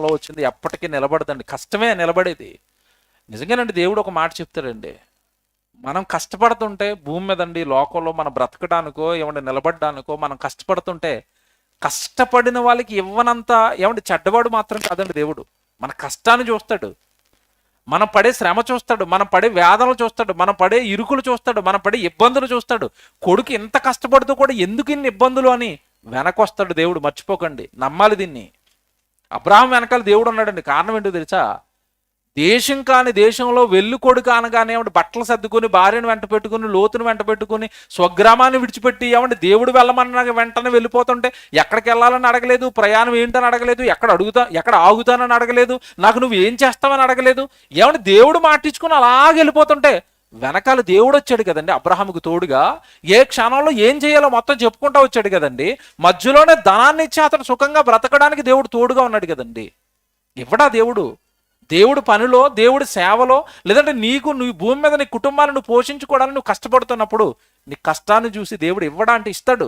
కాలంలో వచ్చింది ఎప్పటికీ నిలబడదండి. కష్టమే నిలబడేది. నిజంగానండి దేవుడు ఒక మాట చెప్తాడండి. మనం కష్టపడుతుంటే భూమి మీదండి లోకంలో మనం బ్రతకడానికో ఏమంటే నిలబడడానికో మనం కష్టపడుతుంటే కష్టపడిన వాళ్ళకి ఇవ్వనంత ఏమంటే చెడ్డవాడు మాత్రం కాదండి దేవుడు. మన కష్టాన్ని చూస్తాడు, మనం పడే శ్రమ చూస్తాడు, మనం పడే వేదనలు చూస్తాడు, మనం పడే ఇరుకులు చూస్తాడు, మనం పడే ఇబ్బందులు చూస్తాడు. కొడుకు ఇంత కష్టపడుతూ కూడా ఎందుకు ఇన్ని ఇబ్బందులు అని వెనకొస్తాడు దేవుడు. మర్చిపోకండి, నమ్మాలి దీన్ని. అబ్రాహాం వెనకాల దేవుడు ఉన్నాడండి. కారణం ఏంటో తెలుసా? దేశం కాని దేశంలో వెల్లుకొడుకు అనగానే ఏమంటే బట్టలు సర్దుకొని భార్యను వెంట పెట్టుకుని లోతును వెంట పెట్టుకుని స్వగ్రామాన్ని విడిచిపెట్టి ఏమంటే దేవుడు వెళ్ళమన్న వెంటనే వెళ్ళిపోతుంటే ఎక్కడికి వెళ్ళాలని అడగలేదు, ప్రయాణం ఏంటని అడగలేదు, ఎక్కడ ఆగుతానని అడగలేదు, నాకు నువ్వు ఏం చేస్తావని అడగలేదు. ఏమంటే దేవుడు మాటించుకుని అలాగే వెళ్ళిపోతుంటే వెనకాల దేవుడు వచ్చాడు కదండి అబ్రహాముకు తోడుగా. ఏ క్షణంలో ఏం చేయాలో మొత్తం చెప్పుకుంటా వచ్చాడు కదండి. మధ్యలోనే ధనాన్ని ఇచ్చి అతను సుఖంగా బ్రతకడానికి దేవుడు తోడుగా ఉన్నాడు కదండి. ఇవ్వడా దేవుడు? దేవుడి పనిలో, దేవుడి సేవలో, లేదంటే నీ భూమి మీద నీ కుటుంబాన్ని నువ్వు పోషించుకోవడానికి నువ్వు కష్టపడుతున్నప్పుడు నీ కష్టాన్ని చూసి దేవుడు ఇవ్వడానికి ఇస్తాడు.